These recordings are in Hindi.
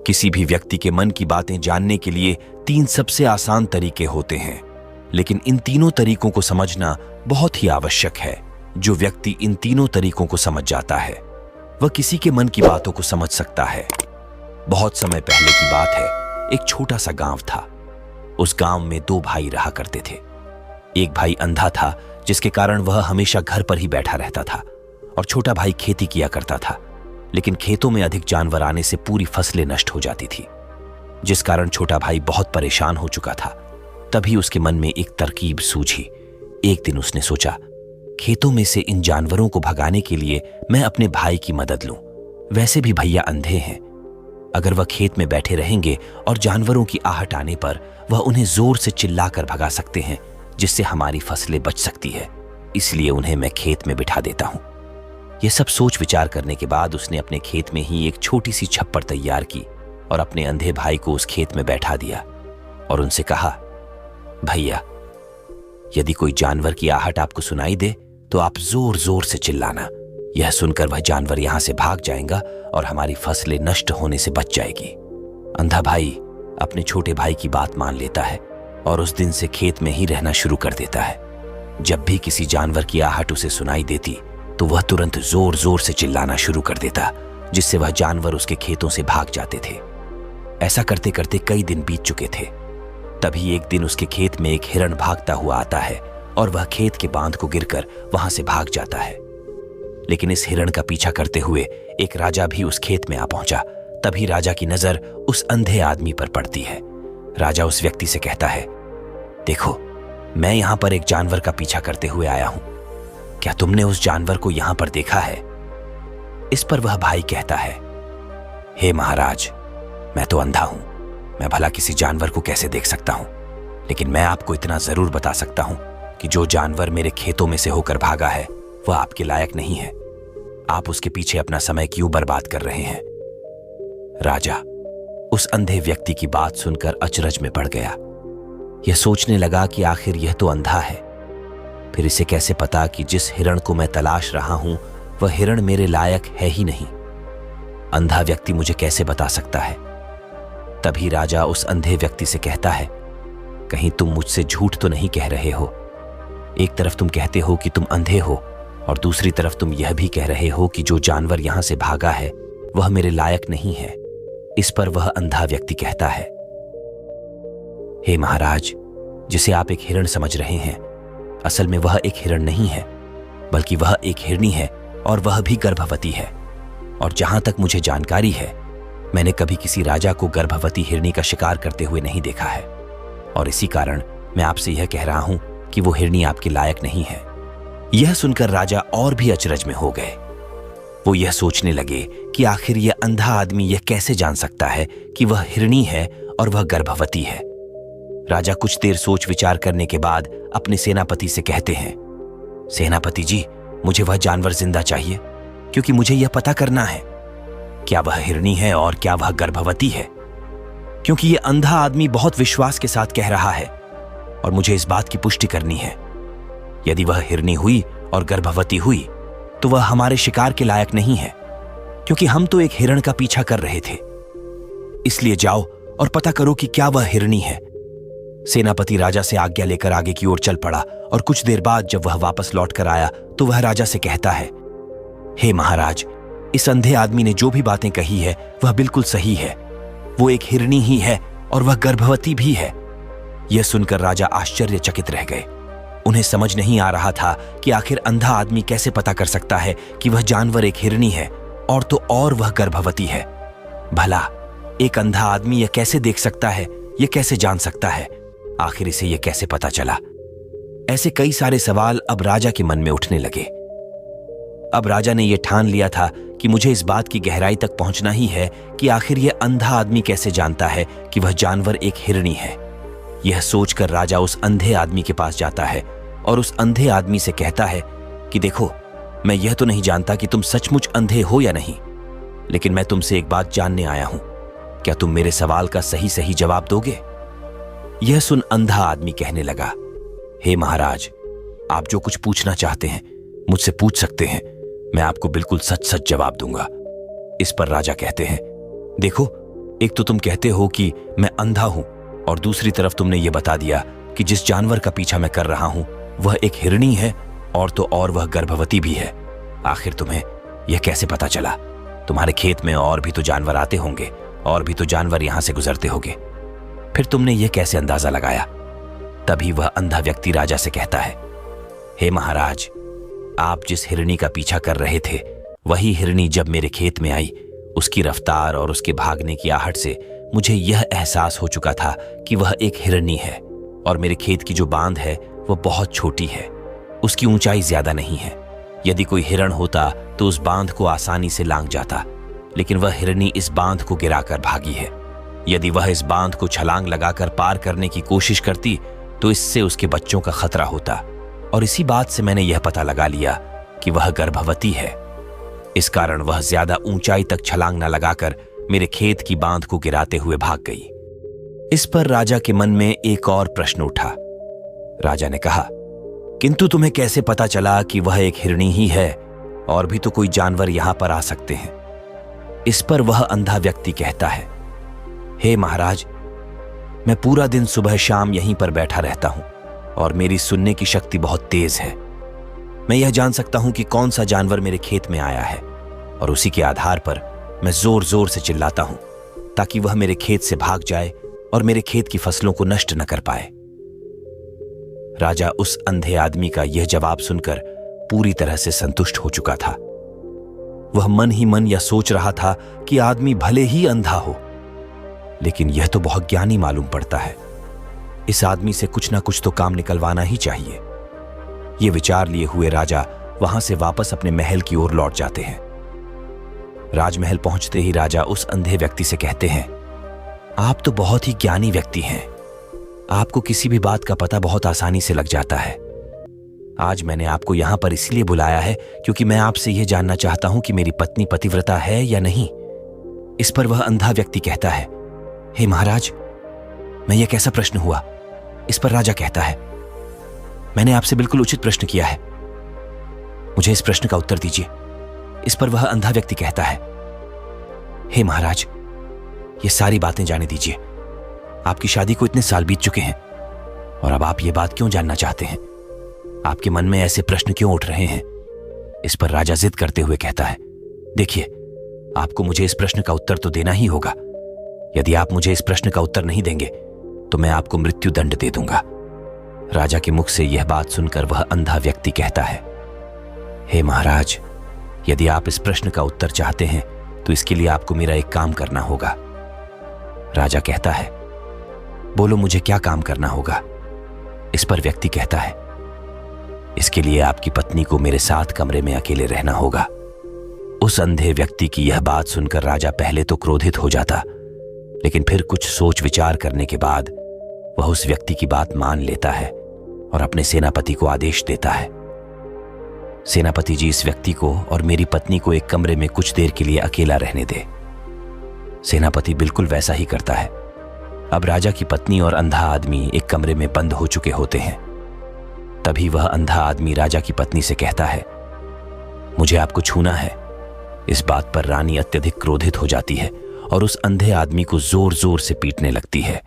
किसी भी व्यक्ति के मन की बातें जानने के लिए 3 सबसे आसान तरीके होते हैं, लेकिन इन तीनों तरीकों को समझना बहुत ही आवश्यक है। जो व्यक्ति इन तीनों तरीकों को समझ जाता है वह किसी के मन की बातों को समझ सकता है। बहुत समय पहले की बात है, एक छोटा सा गांव था। उस गांव में 2 भाई रहा करते थे। एक भाई अंधा था, जिसके कारण वह हमेशा घर पर ही बैठा रहता था, और छोटा भाई खेती किया करता था, लेकिन खेतों में अधिक जानवर आने से पूरी फसलें नष्ट हो जाती थी, जिस कारण छोटा भाई बहुत परेशान हो चुका था। तभी उसके मन में एक तरकीब सूझी। एक दिन उसने सोचा, खेतों में से इन जानवरों को भगाने के लिए मैं अपने भाई की मदद लूं। वैसे भी भैया अंधे हैं, अगर वह खेत में बैठे रहेंगे और जानवरों की आहट आने पर वह उन्हें जोर से चिल्लाकर भगा सकते हैं, जिससे हमारी फसलें बच सकती है। इसलिए उन्हें मैं खेत में बिठा देता हूं। यह सब सोच विचार करने के बाद उसने अपने खेत में ही एक छोटी सी छप्पर तैयार की और अपने अंधे भाई को उस खेत में बैठा दिया और उनसे कहा, भैया, यदि कोई जानवर की आहट आपको सुनाई दे तो आप जोर जोर से चिल्लाना। यह सुनकर वह जानवर यहां से भाग जाएगा और हमारी फसलें नष्ट होने से बच जाएगी। अंधा भाई अपने छोटे भाई की बात मान लेता है और उस दिन से खेत में ही रहना शुरू कर देता है। जब भी किसी जानवर की आहट उसे सुनाई देती तो वह तुरंत जोर जोर से चिल्लाना शुरू कर देता, जिससे वह जानवर उसके खेतों से भाग जाते थे। ऐसा करते करते कई दिन बीत चुके थे। तभी एक दिन उसके खेत में एक हिरण भागता हुआ आता है और वह खेत के बांध को गिरकर वहां से भाग जाता है। लेकिन इस हिरण का पीछा करते हुए एक राजा भी उस खेत में आ पहुंचा। तभी राजा की नजर उस अंधे आदमी पर पड़ती है। राजा उस व्यक्ति से कहता है, देखो, मैं यहां पर एक जानवर का पीछा करते हुए आया हूं। क्या तुमने उस जानवर को यहां पर देखा है? इस पर वह भाई कहता है, हे महाराज, मैं तो अंधा हूं, मैं भला किसी जानवर को कैसे देख सकता हूं? लेकिन मैं आपको इतना जरूर बता सकता हूं कि जो जानवर मेरे खेतों में से होकर भागा है वह आपके लायक नहीं है। आप उसके पीछे अपना समय क्यों बर्बाद कर रहे हैं? राजा उस अंधे व्यक्ति की बात सुनकर अचरज में पड़ गया। यह सोचने लगा कि आखिर यह तो अंधा है, फिर इसे कैसे पता कि जिस हिरण को मैं तलाश रहा हूं वह हिरण मेरे लायक है ही नहीं? अंधा व्यक्ति मुझे कैसे बता सकता है? तभी राजा उस अंधे व्यक्ति से कहता है, कहीं तुम मुझसे झूठ तो नहीं कह रहे हो? एक तरफ तुम कहते हो कि तुम अंधे हो और दूसरी तरफ तुम यह भी कह रहे हो कि जो जानवर यहां से भागा है वह मेरे लायक नहीं है। इस पर वह अंधा व्यक्ति कहता है, हे महाराज, जिसे आप एक हिरण समझ रहे हैं, असल में वह एक हिरण नहीं है, बल्कि वह एक हिरनी है और वह भी गर्भवती है। और जहां तक मुझे जानकारी है, मैंने कभी किसी राजा को गर्भवती हिरनी का शिकार करते हुए नहीं देखा है, और इसी कारण मैं आपसे यह कह रहा हूं कि वो हिरनी आपके लायक नहीं है। यह सुनकर राजा और भी अचरज में हो गए। वो यह सोचने लगे कि आखिर यह अंधा आदमी यह कैसे जान सकता है कि वह हिरनी है और वह गर्भवती है। राजा कुछ देर सोच विचार करने के बाद अपने सेनापति से कहते हैं, सेनापति जी, मुझे वह जानवर जिंदा चाहिए, क्योंकि मुझे यह पता करना है क्या वह हिरनी है और क्या वह गर्भवती है, क्योंकि यह अंधा आदमी बहुत विश्वास के साथ कह रहा है और मुझे इस बात की पुष्टि करनी है। यदि वह हिरनी हुई और गर्भवती हुई तो वह हमारे शिकार के लायक नहीं है, क्योंकि हम तो एक हिरण का पीछा कर रहे थे। इसलिए जाओ और पता करो कि क्या वह हिरनी है। सेनापति राजा से आज्ञा लेकर आगे की ओर चल पड़ा और कुछ देर बाद जब वह वापस लौट कर आया तो वह राजा से कहता है, हे महाराज, इस अंधे आदमी ने जो भी बातें कही है वह बिल्कुल सही है। वो एक हिरनी ही है और वह गर्भवती भी है। यह सुनकर राजा आश्चर्यचकित रह गए। उन्हें समझ नहीं आ रहा था कि आखिर अंधा आदमी कैसे पता कर सकता है कि वह जानवर एक हिरनी है और तो और वह गर्भवती है। भला एक अंधा आदमी यह कैसे देख सकता है, यह कैसे जान सकता है? आखिर इसे यह कैसे पता चला? ऐसे कई सारे सवाल अब राजा के मन में उठने लगे। अब राजा ने यह ठान लिया था कि मुझे इस बात की गहराई तक पहुंचना ही है कि आखिर यह अंधा आदमी कैसे जानता है कि वह जानवर एक हिरनी है। यह सोचकर राजा उस अंधे आदमी के पास जाता है और उस अंधे आदमी से कहता है कि देखो, मैं यह तो नहीं जानता कि तुम सचमुच अंधे हो या नहीं, लेकिन मैं तुमसे एक बात जानने आया हूं। क्या तुम मेरे सवाल का सही सही जवाब दोगे? यह सुन अंधा आदमी कहने लगा, हे महाराज, आप जो कुछ पूछना चाहते हैं मुझसे पूछ सकते हैं, मैं आपको बिल्कुल सच सच जवाब दूंगा। इस पर राजा कहते हैं, देखो, एक तो तुम कहते हो कि मैं अंधा हूं और दूसरी तरफ तुमने ये बता दिया कि जिस जानवर का पीछा मैं कर रहा हूं वह एक हिरणी है और तो और वह गर्भवती भी है। आखिर तुम्हें यह कैसे पता चला? तुम्हारे खेत में और भी तो जानवर आते होंगे और भी तो जानवर यहां से गुजरते होंगे, फिर तुमने यह कैसे अंदाजा लगाया? तभी वह अंधा व्यक्ति राजा से कहता है, हे महाराज, आप जिस हिरणी का पीछा कर रहे थे वही हिरणी जब मेरे खेत में आई, उसकी रफ्तार और उसके भागने की आहट से मुझे यह एहसास हो चुका था कि वह एक हिरणी है और मेरे खेत की जो बांध है वह बहुत छोटी है, उसकी ऊंचाई ज्यादा नहीं है। यदि कोई हिरण होता तो उस बांध को आसानी से लांघ जाता, लेकिन वह हिरनी इस बांध को गिराकर भागी है। यदि वह इस बांध को छलांग लगाकर पार करने की कोशिश करती तो इससे उसके बच्चों का खतरा होता, और इसी बात से मैंने यह पता लगा लिया कि वह गर्भवती है। इस कारण वह ज्यादा ऊंचाई तक छलांग न लगाकर मेरे खेत की बांध को गिराते हुए भाग गई। इस पर राजा के मन में एक और प्रश्न उठा। राजा ने कहा, किंतु तुम्हें कैसे पता चला कि वह एक हिरणी ही है? और भी तो कोई जानवर यहां पर आ सकते हैं। इस पर वह अंधा व्यक्ति कहता है, हे महाराज, मैं पूरा दिन सुबह शाम यहीं पर बैठा रहता हूं और मेरी सुनने की शक्ति बहुत तेज है। मैं यह जान सकता हूं कि कौन सा जानवर मेरे खेत में आया है और उसी के आधार पर मैं जोर जोर से चिल्लाता हूं ताकि वह मेरे खेत से भाग जाए और मेरे खेत की फसलों को नष्ट न कर पाए। राजा उस अंधे आदमी का यह जवाब सुनकर पूरी तरह से संतुष्ट हो चुका था। वह मन ही मन यह सोच रहा था कि आदमी भले ही अंधा हो, लेकिन यह तो बहुत ज्ञानी मालूम पड़ता है। इस आदमी से कुछ ना कुछ तो काम निकलवाना ही चाहिए। ये विचार लिए हुए राजा वहां से वापस अपने महल की ओर लौट जाते हैं। राजमहल पहुंचते ही राजा उस अंधे व्यक्ति से कहते हैं, आप तो बहुत ही ज्ञानी व्यक्ति हैं। आपको किसी भी बात का पता बहुत आसानी से लग जाता है। आज मैंने आपको यहां पर इसलिए बुलाया है क्योंकि मैं आपसे यह जानना चाहता हूं कि मेरी पत्नी पतिव्रता है या नहीं। इस पर वह अंधा व्यक्ति कहता है, हे महाराज, मैं यह कैसा प्रश्न हुआ? इस पर राजा कहता है, मैंने आपसे बिल्कुल उचित प्रश्न किया है, मुझे इस प्रश्न का उत्तर दीजिए। इस पर वह अंधा व्यक्ति कहता है, हे महाराज, ये सारी बातें जाने दीजिए। आपकी शादी को इतने साल बीत चुके हैं और अब आप ये बात क्यों जानना चाहते हैं? आपके मन में ऐसे प्रश्न क्यों उठ रहे हैं? इस पर राजा जिद करते हुए कहता है, देखिए, आपको मुझे इस प्रश्न का उत्तर तो देना ही होगा। यदि आप मुझे इस प्रश्न का उत्तर नहीं देंगे तो मैं आपको मृत्यु दंड दे दूंगा। राजा के मुख से यह बात सुनकर वह अंधा व्यक्ति कहता है, हे महाराज, यदि आप इस प्रश्न का उत्तर चाहते हैं तो इसके लिए आपको मेरा एक काम करना होगा। राजा कहता है, बोलो, मुझे क्या काम करना होगा? इस पर व्यक्ति कहता है, इसके लिए आपकी पत्नी को मेरे साथ कमरे में अकेले रहना होगा। उस अंधे व्यक्ति की यह बात सुनकर राजा पहले तो क्रोधित हो जाता, लेकिन फिर कुछ सोच विचार करने के बाद वह उस व्यक्ति की बात मान लेता है और अपने सेनापति को आदेश देता है, सेनापति जी, इस व्यक्ति को और मेरी पत्नी को एक कमरे में कुछ देर के लिए अकेला रहने दे। सेनापति बिल्कुल वैसा ही करता है। अब राजा की पत्नी और अंधा आदमी एक कमरे में बंद हो चुके होते हैं। तभी वह अंधा आदमी राजा की पत्नी से कहता है, मुझे आपको छूना है। इस बात पर रानी अत्यधिक क्रोधित हो जाती है और उस अंधे आदमी को जोर जोर से पीटने लगती है,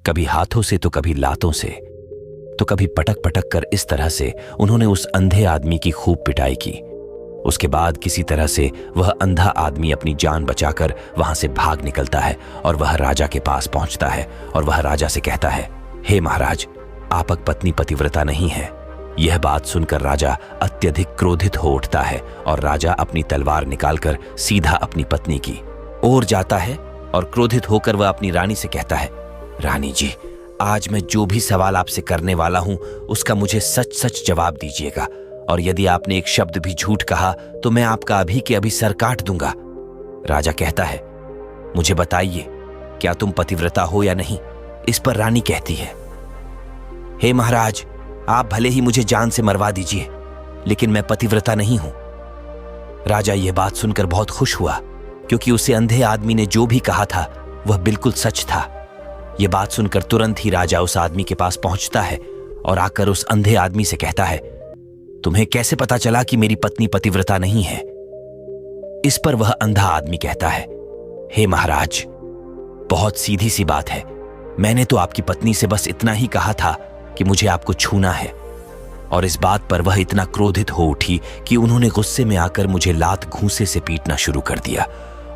कभी हाथों से तो कभी लातों से, तो कभी पटक पटक कर। इस तरह से उन्होंने उस अंधे आदमी की खूब पिटाई की। उसके बाद किसी तरह से वह अंधा आदमी अपनी जान बचाकर वहां से भाग निकलता है और वह राजा के पास पहुंचता है और वह राजा से कहता है, हे महाराज, आपक पत्नी पतिव्रता नहीं है। यह बात सुनकर राजा अत्यधिक क्रोधित हो उठता है और राजा अपनी तलवार निकालकर सीधा अपनी पत्नी की ओर जाता है और क्रोधित होकर वह अपनी रानी से कहता है, रानी जी, आज मैं जो भी सवाल आपसे करने वाला हूं उसका मुझे सच सच जवाब दीजिएगा, और यदि आपने एक शब्द भी झूठ कहा तो मैं आपका अभी के अभी सर काट दूंगा। राजा कहता है, मुझे बताइए, क्या तुम पतिव्रता हो या नहीं? इस पर रानी कहती है, हे महाराज, आप भले ही मुझे जान से मरवा दीजिए, लेकिन मैं पतिव्रता नहीं हूं। राजा यह बात सुनकर बहुत खुश हुआ, क्योंकि उसे अंधे आदमी ने जो भी कहा था वह बिल्कुल सच था। यह बात सुनकर तुरंत ही राजा उस आदमी के पास पहुंचता है और आकर उस अंधे आदमी से कहता है, तुम्हें कैसे पता चला कि मेरी पत्नी पतिव्रता नहीं है? इस पर वह अंधा आदमी कहता है, हे महाराज, बहुत सीधी सी बात है। मैंने तो आपकी पत्नी से बस इतना ही कहा था कि मुझे आपको छूना है, और इस बात पर वह इतना क्रोधित हो उठी कि उन्होंने गुस्से में आकर मुझे लात घूंसे से पीटना शुरू कर दिया।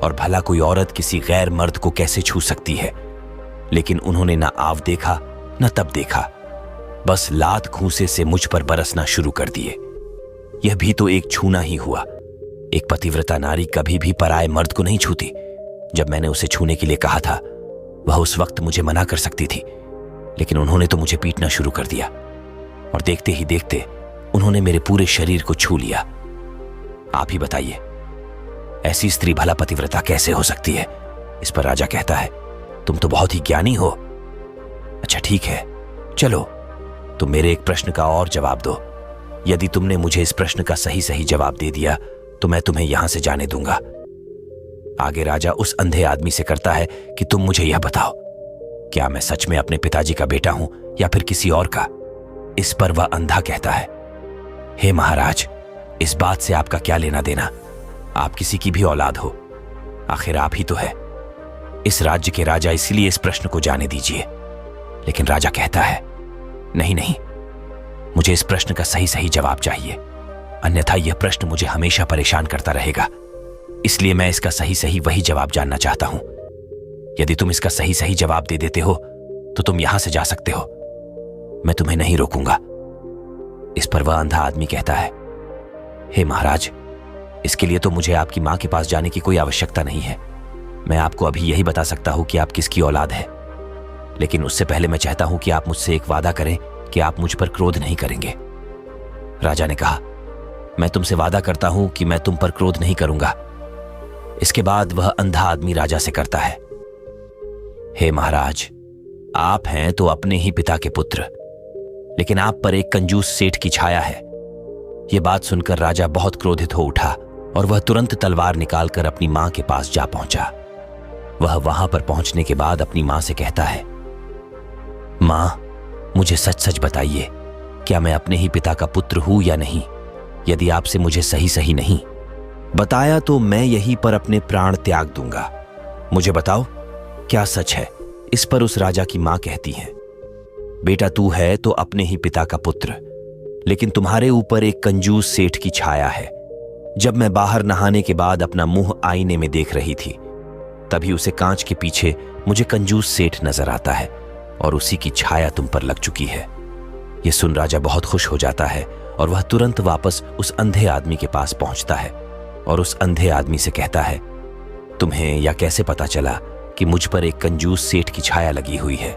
और भला कोई औरत किसी गैर मर्द को कैसे छू सकती है? लेकिन उन्होंने ना आव देखा न तब देखा, बस लात घूंसे से मुझ पर बरसना शुरू कर दिए। यह भी तो एक छूना ही हुआ। एक पतिव्रता नारी कभी भी पराये मर्द को नहीं छूती। जब मैंने उसे छूने के लिए कहा था, वह उस वक्त मुझे मना कर सकती थी, लेकिन उन्होंने तो मुझे पीटना शुरू कर दिया, और देखते ही देखते उन्होंने मेरे पूरे शरीर को छू लिया। आप ही बताइए, ऐसी स्त्री भला पतिव्रता कैसे हो सकती है? इस पर राजा कहता है, तुम तो बहुत ही ज्ञानी हो। अच्छा ठीक है, चलो तुम मेरे एक प्रश्न का और जवाब दो। यदि तुमने मुझे इस प्रश्न का सही सही जवाब दे दिया तो मैं तुम्हें यहां से जाने दूंगा। आगे राजा उस अंधे आदमी से करता है कि तुम मुझे यह बताओ, क्या मैं सच में अपने पिताजी का बेटा हूं या फिर किसी और का? इस पर वह अंधा कहता है, हे महाराज, इस बात से आपका क्या लेना देना? आप किसी की भी औलाद हो, आखिर आप ही तो है इस राज्य के राजा, इसलिए इस प्रश्न को जाने दीजिए। लेकिन राजा कहता है, नहीं नहीं, मुझे इस प्रश्न का सही सही जवाब चाहिए, अन्यथा यह प्रश्न मुझे हमेशा परेशान करता रहेगा। इसलिए मैं इसका सही सही वही जवाब जानना चाहता हूं। यदि तुम इसका सही सही जवाब दे देते हो तो तुम यहां से जा सकते हो, मैं तुम्हें नहीं रोकूंगा। इस पर वह अंधा आदमी कहता है, हे महाराज, इसके लिए तो मुझे आपकी मां के पास जाने की कोई आवश्यकता नहीं है। मैं आपको अभी यही बता सकता हूं कि आप किसकी औलाद है, लेकिन उससे पहले मैं चाहता हूं कि आप मुझसे एक वादा करें कि आप मुझ पर क्रोध नहीं करेंगे। राजा ने कहा, मैं तुमसे वादा करता हूं कि मैं तुम पर क्रोध नहीं करूंगा। इसके बाद वह अंधा आदमी राजा से करता है, हे महाराज, आप हैं तो अपने ही पिता के पुत्र, लेकिन आप पर एक कंजूस सेठ की छाया है। यह बात सुनकर राजा बहुत क्रोधित हो उठा और वह तुरंत तलवार निकालकर अपनी मां के पास जा पहुंचा। वह वहां पर पहुंचने के बाद अपनी मां से कहता है, मां, मुझे सच सच बताइए, क्या मैं अपने ही पिता का पुत्र हूं या नहीं? यदि आपसे मुझे सही सही नहीं बताया तो मैं यहीं पर अपने प्राण त्याग दूंगा। मुझे बताओ, क्या सच है? इस पर उस राजा की मां कहती है, बेटा तू है तो अपने ही पिता का पुत्र, लेकिन तुम्हारे ऊपर एक कंजूस सेठ की छाया है। जब मैं बाहर नहाने के बाद अपना मुंह आईने में देख रही थी, तभी उसे कांच के पीछे मुझे कंजूस सेठ नजर आता है और उसी की छाया तुम पर लग चुकी है। यह सुन राजा बहुत खुश हो जाता है और वह तुरंत वापस उस अंधे आदमी के पास पहुंचता है और उस अंधे आदमी से कहता है, तुम्हें यह कैसे पता चला कि मुझ पर एक कंजूस सेठ की छाया लगी हुई है?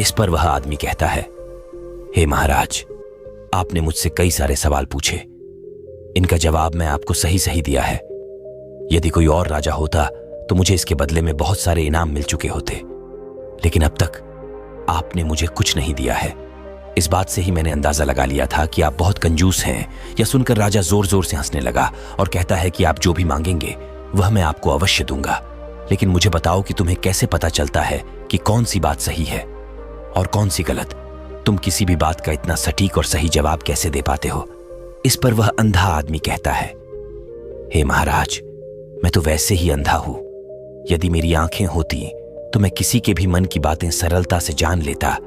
इस पर वह आदमी कहता है, हे महाराज, आपने मुझसे कई सारे सवाल पूछे, इनका जवाब मैं आपको सही सही दिया है। यदि कोई और राजा होता तो मुझे इसके बदले में बहुत सारे इनाम मिल चुके होते, लेकिन अब तक आपने मुझे कुछ नहीं दिया है। इस बात से ही मैंने अंदाजा लगा लिया था कि आप बहुत कंजूस हैं। यह सुनकर राजा जोर जोर से हंसने लगा और कहता है कि आप जो भी मांगेंगे वह मैं आपको अवश्य दूंगा, लेकिन मुझे बताओ कि तुम्हें कैसे पता चलता है कि कौन सी बात सही है और कौन सी गलत? तुम किसी भी बात का इतना सटीक और सही जवाब कैसे दे पाते हो? इस पर वह अंधा आदमी कहता है, हे महाराज, मैं तो वैसे ही अंधा हूं। यदि मेरी आंखें होती तो मैं किसी के भी मन की बातें सरलता से जान लेता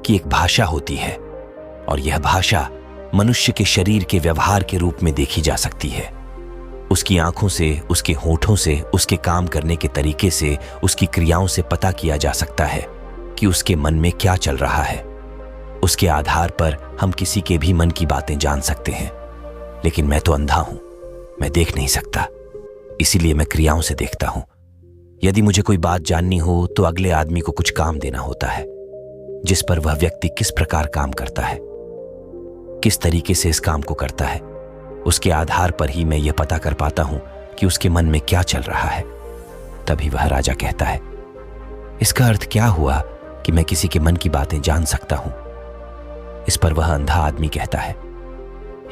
कि एक भाषा होती है और यह भाषा मनुष्य के शरीर के व्यवहार के रूप में देखी जा सकती है। उसकी आंखों से, उसके होठों से, उसके काम करने के तरीके से, उसकी क्रियाओं से पता किया जा सकता है कि उसके मन में क्या चल रहा है। उसके आधार पर हम किसी के भी मन की बातें जान सकते हैं, लेकिन मैं तो अंधा हूं, मैं देख नहीं सकता, इसीलिए मैं क्रियाओं से देखता हूं। यदि मुझे कोई बात जाननी हो तो अगले आदमी को कुछ काम देना होता है, जिस पर वह व्यक्ति किस प्रकार काम करता है, किस तरीके से इस काम को करता है, उसके आधार पर ही मैं यह पता कर पाता हूं कि उसके मन में क्या चल रहा है। तभी वह राजा कहता है, इसका अर्थ क्या हुआ कि मैं किसी के मन की बातें जान सकता हूं? इस पर वह अंधा आदमी कहता है,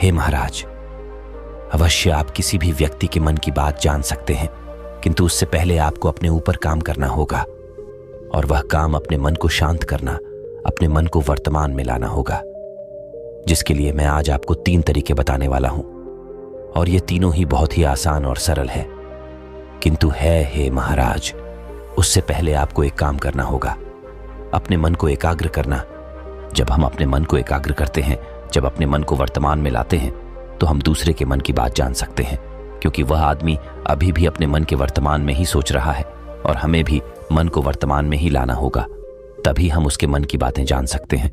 हे महाराज, अवश्य आप किसी भी व्यक्ति के मन की बात जान सकते हैं, किंतु उससे पहले आपको अपने ऊपर काम करना होगा, और वह काम अपने मन को शांत करना, अपने मन को वर्तमान में लाना होगा, जिसके लिए मैं आज आपको 3 तरीके बताने वाला हूं, और ये तीनों ही बहुत ही आसान और सरल है, किंतु है, हे महाराज, उससे पहले आपको एक काम करना होगा, अपने मन को एकाग्र करना। जब हम अपने मन को एकाग्र करते हैं, जब अपने मन को वर्तमान में लाते हैं, तो हम दूसरे के मन की बात जान सकते हैं, क्योंकि वह आदमी अभी भी अपने मन के वर्तमान में ही सोच रहा है और हमें भी मन को वर्तमान में ही लाना होगा, तभी हम उसके मन की बातें जान सकते हैं।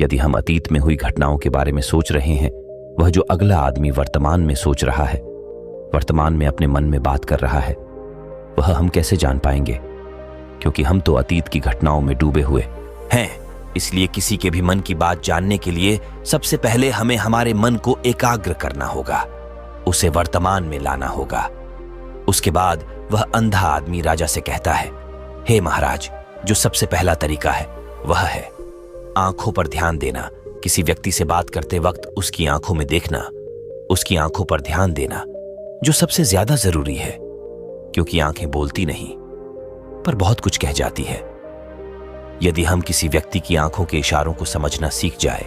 यदि हम अतीत में हुई घटनाओं के बारे में सोच रहे हैं, वह जो अगला आदमी वर्तमान में सोच रहा है, वर्तमान में अपने मन में बात कर रहा है, वह हम कैसे जान पाएंगे? क्योंकि हम तो अतीत की घटनाओं में डूबे हुए हैं। इसलिए किसी के भी मन की बात जानने के लिए सबसे पहले हमें हमारे मन को एकाग्र करना होगा, उसे वर्तमान में लाना होगा। उसके बाद वह अंधा आदमी राजा से कहता है, हे महाराज, जो सबसे पहला तरीका है वह है आंखों पर ध्यान देना। किसी व्यक्ति से बात करते वक्त उसकी आंखों में देखना, उसकी आंखों पर ध्यान देना, जो सबसे ज्यादा जरूरी है, क्योंकि आंखें बोलती नहीं पर बहुत कुछ कह जाती है। यदि हम किसी व्यक्ति की आंखों के इशारों को समझना सीख जाए,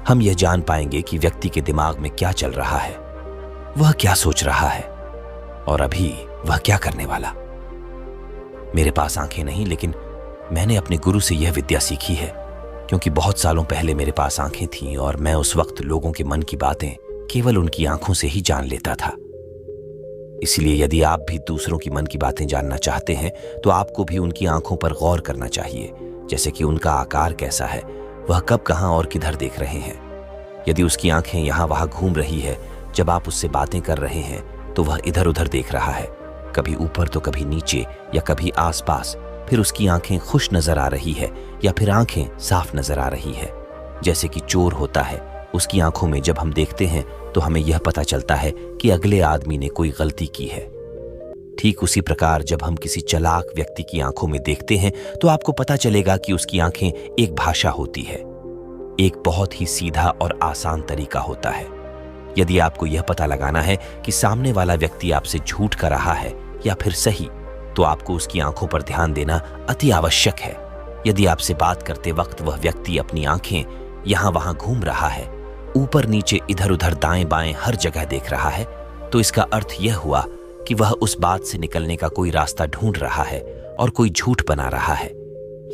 हम यह जान पाएंगे कि व्यक्ति के दिमाग में क्या चल रहा है, वह क्या सोच रहा है और अभी वह क्या करने वाला। मेरे पास आंखें नहीं, लेकिन मैंने अपने गुरु से यह विद्या सीखी है, क्योंकि बहुत सालों पहले मेरे पास आंखें थीं और मैं उस वक्त लोगों के मन की बातें केवल उनकी आंखों से ही जान लेता था। इसलिए यदि आप भी दूसरों की मन की बातें जानना चाहते हैं, तो आपको भी उनकी आंखों पर गौर करना चाहिए, जैसे कि उनका आकार कैसा है, वह कब, कहां और किधर देख रहे हैं। यदि उसकी आंखें यहां वहां घूम रही है जब आप उससे बातें कर रहे हैं, तो वह इधर उधर देख रहा है, कभी ऊपर तो कभी नीचे या कभी आसपास। फिर उसकी आंखें खुश नजर आ रही है या फिर आंखें साफ नजर आ रही है, जैसे कि चोर होता है। उसकी आंखों में जब हम देखते हैं तो हमें यह पता चलता है कि अगले आदमी ने कोई गलती की है। ठीक उसी प्रकार जब हम किसी चालाक व्यक्ति की आंखों में देखते हैं तो आपको पता चलेगा कि उसकी आंखें एक भाषा होती है, एक बहुत ही सीधा और आसान तरीका होता है। यदि आपको यह पता लगाना है कि सामने वाला व्यक्ति आपसे झूठ कर रहा है या फिर सही, तो आपको उसकी आंखों पर ध्यान देना अति आवश्यक है। यदि आपसे बात करते वक्त वह व्यक्ति अपनी आंखें यहां वहां घूम रहा है, ऊपर नीचे इधर उधर दाएं बाएं हर जगह देख रहा है, तो इसका अर्थ यह हुआ कि वह उस बात से निकलने का कोई रास्ता ढूंढ रहा है और कोई झूठ बना रहा है।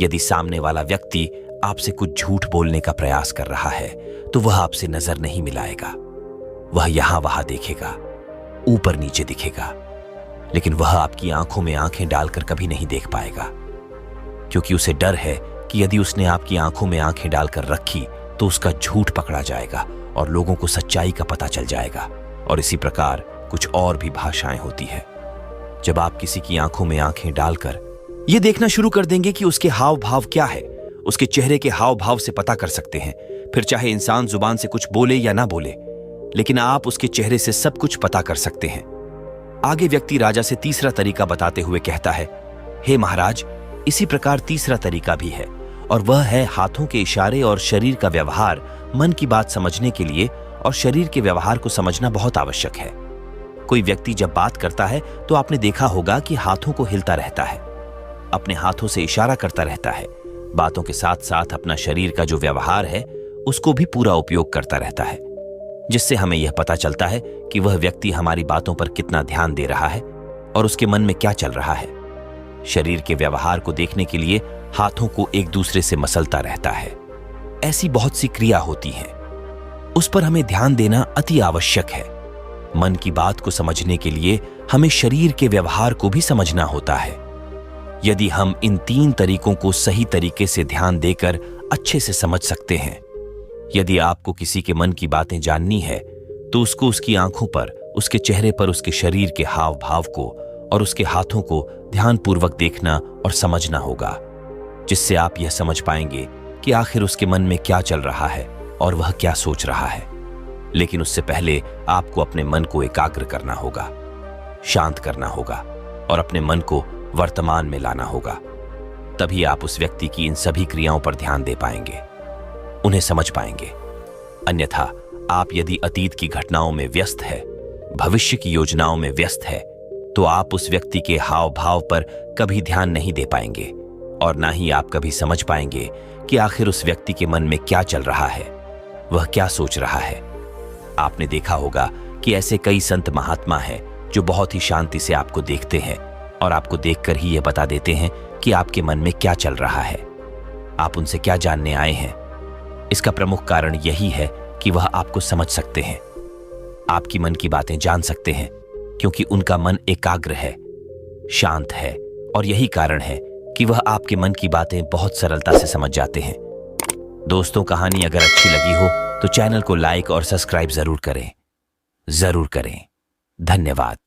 यदि सामने वाला व्यक्ति आपसे कुछ झूठ बोलने का प्रयास कर रहा है, तो वह आपसे नजर नहीं मिलाएगा। वह यहां वहां देखेगा, ऊपर नीचे दिखेगा, लेकिन वह आपकी आंखों में आंखें डालकर कभी नहीं देख पाएगा, क्योंकि उसे डर है कि यदि उसने आपकी आंखों में आंखें डालकर रखी तो उसका झूठ पकड़ा जाएगा और लोगों को सच्चाई का पता चल जाएगा। और इसी प्रकार कुछ और भी भाषाएं होती है। जब आप किसी की आंखों में आंखें डालकर यह देखना शुरू कर देंगे कि उसके हाव भाव क्या है, उसके चेहरे के हाव भाव से पता कर सकते हैं। फिर चाहे इंसान जुबान से कुछ बोले या ना बोले, लेकिन आप उसके चेहरे से सब कुछ पता कर सकते हैं। आगे व्यक्ति राजा से तीसरा तरीका बताते हुए कहता है, हे महाराज, इसी प्रकार तीसरा तरीका भी है, और वह है हाथों के इशारे और शरीर का व्यवहार मन की बात समझने के लिए, और शरीर के व्यवहार को समझना बहुत आवश्यक है। कोई व्यक्ति जब बात करता है तो आपने देखा होगा कि हाथों को हिलता रहता है, अपने हाथों से इशारा करता रहता है, बातों के साथ साथ अपना शरीर का जो व्यवहार है उसको भी पूरा उपयोग करता रहता है, जिससे हमें यह पता चलता है कि वह व्यक्ति हमारी बातों पर कितना ध्यान दे रहा है और उसके मन में क्या चल रहा है। शरीर के व्यवहार को देखने के लिए हाथों को एक दूसरे से मसलता रहता है। ऐसी बहुत सी क्रिया होती हैं, उस पर हमें ध्यान देना अति आवश्यक है। मन की बात को समझने के लिए हमें शरीर के व्यवहार को भी समझना होता है। यदि हम इन 3 तरीकों को सही तरीके से ध्यान देकर अच्छे से समझ सकते हैं, यदि आपको किसी के मन की बातें जाननी है तो उसको उसकी आंखों पर, उसके चेहरे पर, उसके शरीर के हाव भाव को और उसके हाथों को ध्यानपूर्वक देखना और समझना होगा, जिससे आप यह समझ पाएंगे कि आखिर उसके मन में क्या चल रहा है और वह क्या सोच रहा है। लेकिन उससे पहले आपको अपने मन को एकाग्र करना होगा, शांत करना होगा और अपने मन को वर्तमान में लाना होगा। तभी आप उस व्यक्ति की इन सभी क्रियाओं पर ध्यान दे पाएंगे, उन्हें समझ पाएंगे। अन्यथा आप यदि अतीत की घटनाओं में व्यस्त है, भविष्य की योजनाओं में व्यस्त है, तो आप उस व्यक्ति के हाव भाव पर कभी ध्यान नहीं दे पाएंगे और ना ही आप कभी समझ पाएंगे कि आखिर उस व्यक्ति के मन में क्या चल रहा है, वह क्या सोच रहा है। आपने देखा होगा कि ऐसे कई संत महात्मा हैं जो बहुत ही शांति से आपको देखते हैं, और आपको देखकर ही यह बता देते हैं कि आपके मन में क्या चल रहा है, आप उनसे क्या जानने आए हैं। इसका प्रमुख कारण यही है कि वह आपको समझ सकते हैं, आपकी मन की बातें जान सकते हैं, क्योंकि उनका मन एकाग्र है, शांत है, और यही कारण है कि वह आपके मन की बातें बहुत सरलता से समझ जाते हैं। दोस्तों, कहानी अगर अच्छी लगी हो तो चैनल को लाइक और सब्सक्राइब जरूर करें। धन्यवाद।